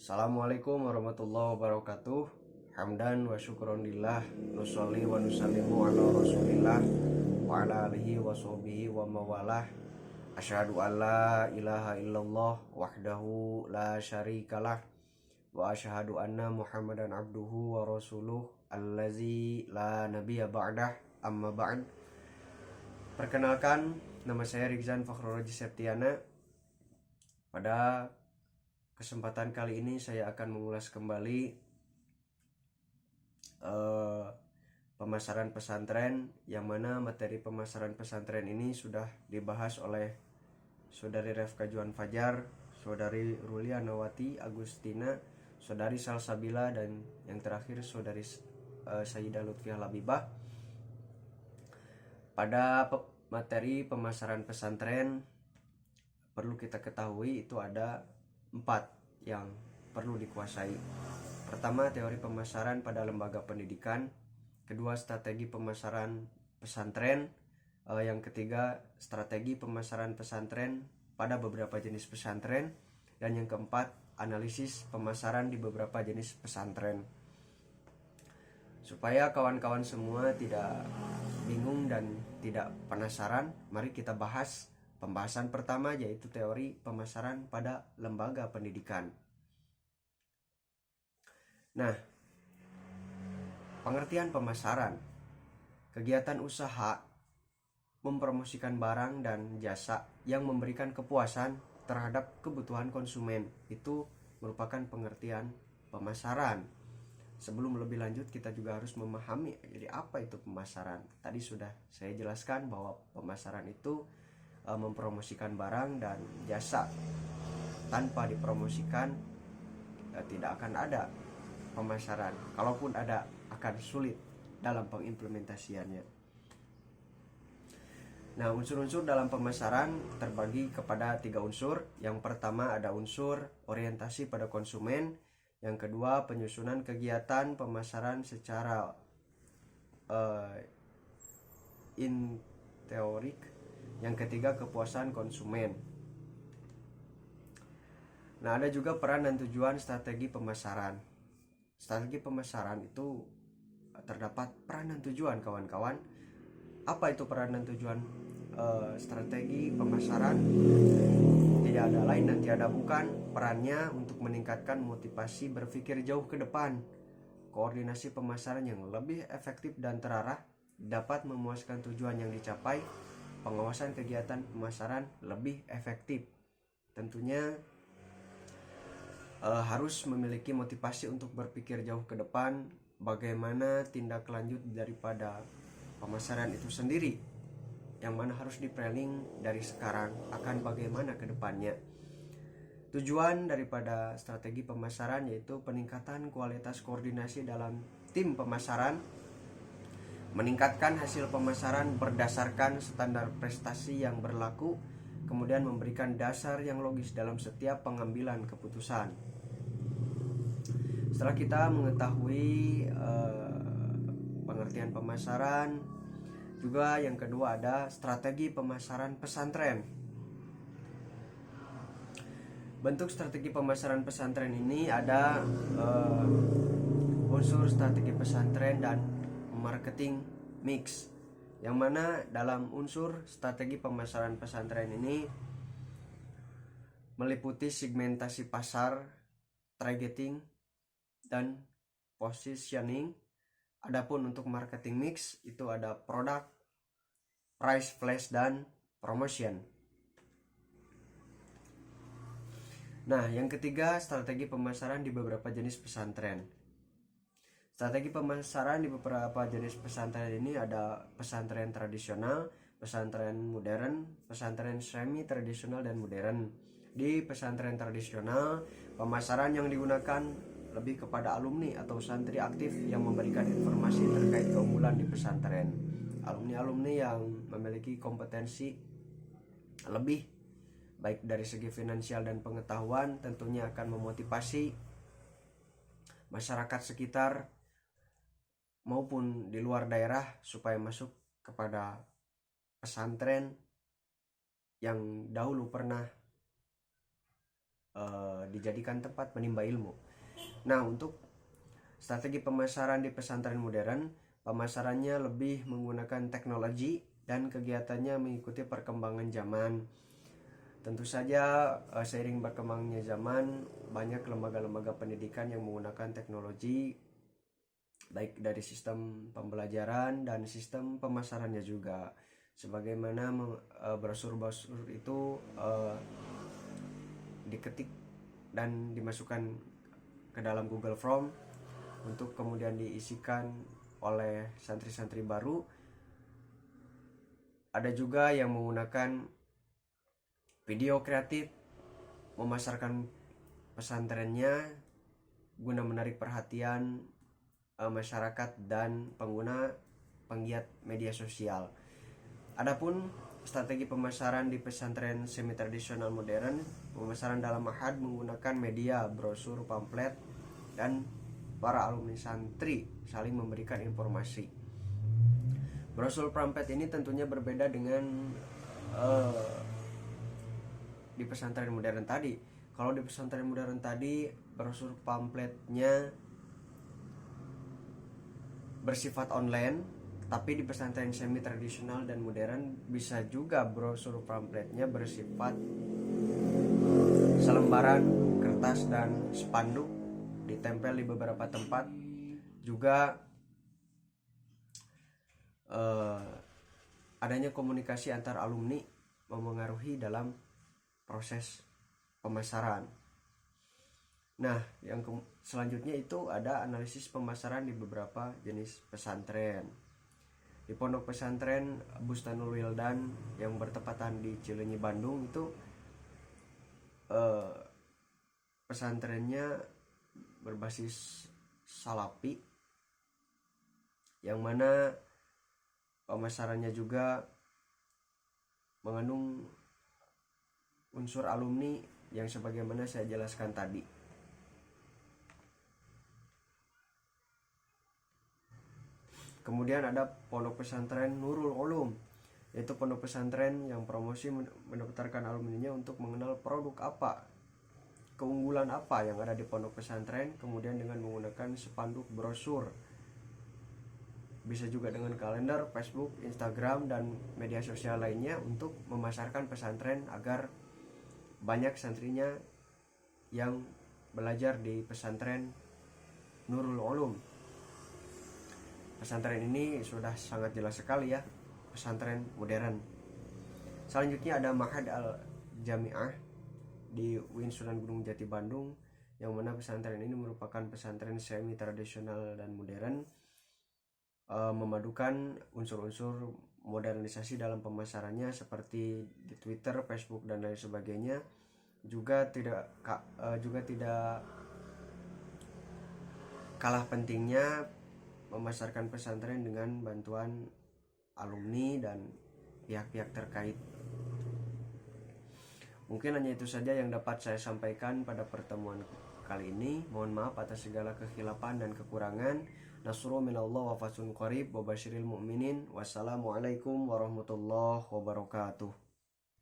Assalamualaikum warahmatullahi wabarakatuh. Hamdan wa syukron lillah, nusolli wa nusallimu ala rasulillah wa ala alihi wa sahbihi wa mawalah. Asyhadu an la ilaha illallah wahdahu la syarikalah wa asyhadu anna muhammadan abduhu wa rasuluh allazi la nabiyya ba'dah, amma ba'd. Perkenalkan, nama saya Rizan Fakhroroji Septiana. Pada kesempatan kali ini saya akan mengulas kembali pemasaran pesantren, yang mana materi pemasaran pesantren ini sudah dibahas oleh Saudari Refka Juan Fajar, Saudari Rulia Nawati Agustina, Saudari Salsabila, dan yang terakhir Saudari Sayyidah Lutfiah Labibah. Pada materi pemasaran pesantren perlu kita ketahui itu ada 4 yang perlu dikuasai. Pertama, teori pemasaran pada lembaga pendidikan. Kedua, strategi pemasaran pesantren. Yang ketiga, strategi pemasaran pesantren pada beberapa jenis pesantren. Dan yang keempat, analisis pemasaran di beberapa jenis pesantren. Supaya kawan-kawan semua tidak bingung dan tidak penasaran, mari kita bahas pembahasan pertama, yaitu teori pemasaran pada lembaga pendidikan. Nah, pengertian pemasaran: kegiatan usaha mempromosikan barang dan jasa yang memberikan kepuasan terhadap kebutuhan konsumen. Itu merupakan pengertian pemasaran. Sebelum lebih lanjut, kita juga harus memahami jadi apa itu pemasaran. Tadi sudah saya jelaskan bahwa pemasaran itu mempromosikan barang dan jasa. Tanpa dipromosikan tidak akan ada pemasaran. Kalaupun ada, akan sulit dalam pengimplementasiannya. Nah, unsur-unsur dalam pemasaran terbagi kepada 3 unsur. Yang pertama ada unsur orientasi pada konsumen. Yang kedua, penyusunan kegiatan pemasaran secara teorik. Yang ketiga, kepuasan konsumen. Nah, ada juga peran dan tujuan strategi pemasaran. Strategi pemasaran itu terdapat peran dan tujuan, kawan-kawan. Apa itu peran dan tujuan strategi pemasaran? Tidak ada lain dan tiada bukan, perannya untuk meningkatkan motivasi berpikir jauh ke depan. Koordinasi pemasaran yang lebih efektif dan terarah dapat memuaskan tujuan yang dicapai. Pengawasan kegiatan pemasaran lebih efektif. Tentunya harus memiliki motivasi untuk berpikir jauh ke depan, bagaimana tindak lanjut daripada pemasaran itu sendiri, yang mana harus di-planning dari sekarang akan bagaimana ke depannya. Tujuan daripada strategi pemasaran yaitu peningkatan kualitas koordinasi dalam tim pemasaran, meningkatkan hasil pemasaran berdasarkan standar prestasi yang berlaku, kemudian memberikan dasar yang logis dalam setiap pengambilan keputusan. Setelah kita mengetahui pengertian pemasaran, juga yang kedua ada strategi pemasaran pesantren. Bentuk strategi pemasaran pesantren ini ada unsur strategi pesantren dan marketing mix, yang mana dalam unsur strategi pemasaran pesantren ini meliputi segmentasi pasar, targeting, dan positioning. Adapun untuk marketing mix itu ada produk, price flash, dan promotion. Nah, yang ketiga, strategi pemasaran di beberapa jenis pesantren. Strategi pemasaran di beberapa jenis pesantren ini ada pesantren tradisional, pesantren modern, pesantren semi tradisional, dan modern. Di pesantren tradisional, pemasaran yang digunakan lebih kepada alumni atau santri aktif yang memberikan informasi terkait keunggulan di pesantren. Alumni-alumni yang memiliki kompetensi lebih baik dari segi finansial dan pengetahuan tentunya akan memotivasi masyarakat sekitar maupun di luar daerah supaya masuk kepada pesantren yang dahulu pernah dijadikan tempat menimba ilmu. Nah, untuk strategi pemasaran di pesantren modern, pemasarannya lebih menggunakan teknologi dan kegiatannya mengikuti perkembangan zaman. Tentu saja seiring berkembangnya zaman, banyak lembaga-lembaga pendidikan yang menggunakan teknologi, baik dari sistem pembelajaran dan sistem pemasarannya juga. Sebagaimana brosur-brosur itu diketik dan dimasukkan ke dalam Google Form untuk kemudian diisikan oleh santri-santri baru. Ada juga yang menggunakan video kreatif memasarkan pesantrennya guna menarik perhatian masyarakat dan pengguna penggiat media sosial. Adapun strategi pemasaran di pesantren semi tradisional modern, pemasaran dalam ma'had menggunakan media, brosur, pamflet, dan para alumni santri saling memberikan informasi. Brosur pamflet ini tentunya berbeda dengan di pesantren modern tadi. Kalau di pesantren modern tadi, brosur pamfletnya bersifat online, tapi di pesantren semi tradisional dan modern bisa juga brosur pamfletnya bersifat selembaran kertas dan spanduk ditempel di beberapa tempat. Juga adanya komunikasi antar alumni memengaruhi dalam proses pemasaran. Nah, yang selanjutnya itu ada analisis pemasaran di beberapa jenis pesantren. Di pondok pesantren Bustanul Wildan yang bertepatan di Cileunyi, Bandung itu pesantrennya berbasis salafi, yang mana pemasarannya juga mengandung unsur alumni yang sebagaimana saya jelaskan tadi. Kemudian ada pondok pesantren Nurul Ulum, yaitu pondok pesantren yang promosi mendaftarkan alumninya untuk mengenal produk apa, keunggulan apa yang ada di pondok pesantren, kemudian dengan menggunakan spanduk, brosur, bisa juga dengan kalender, Facebook, Instagram, dan media sosial lainnya untuk memasarkan pesantren agar banyak santrinya yang belajar di pesantren Nurul Ulum. Pesantren ini sudah sangat jelas sekali ya, pesantren modern. Selanjutnya ada Ma'had Al-Jami'ah di UIN Sunan Gunung Jati, Bandung, yang mana pesantren ini merupakan pesantren semi tradisional dan modern, memadukan unsur-unsur modernisasi dalam pemasarannya seperti di Twitter, Facebook, dan lain sebagainya. Juga tidak kalah pentingnya memasarkan pesantren dengan bantuan alumni dan pihak-pihak terkait. Mungkin hanya itu saja yang dapat saya sampaikan pada pertemuan kali ini. Mohon maaf atas segala kekhilafan dan kekurangan. Nasrul minallah wa fathun qarib wa basyiril mu'minin. Wassalamualaikum warahmatullahi wabarakatuh.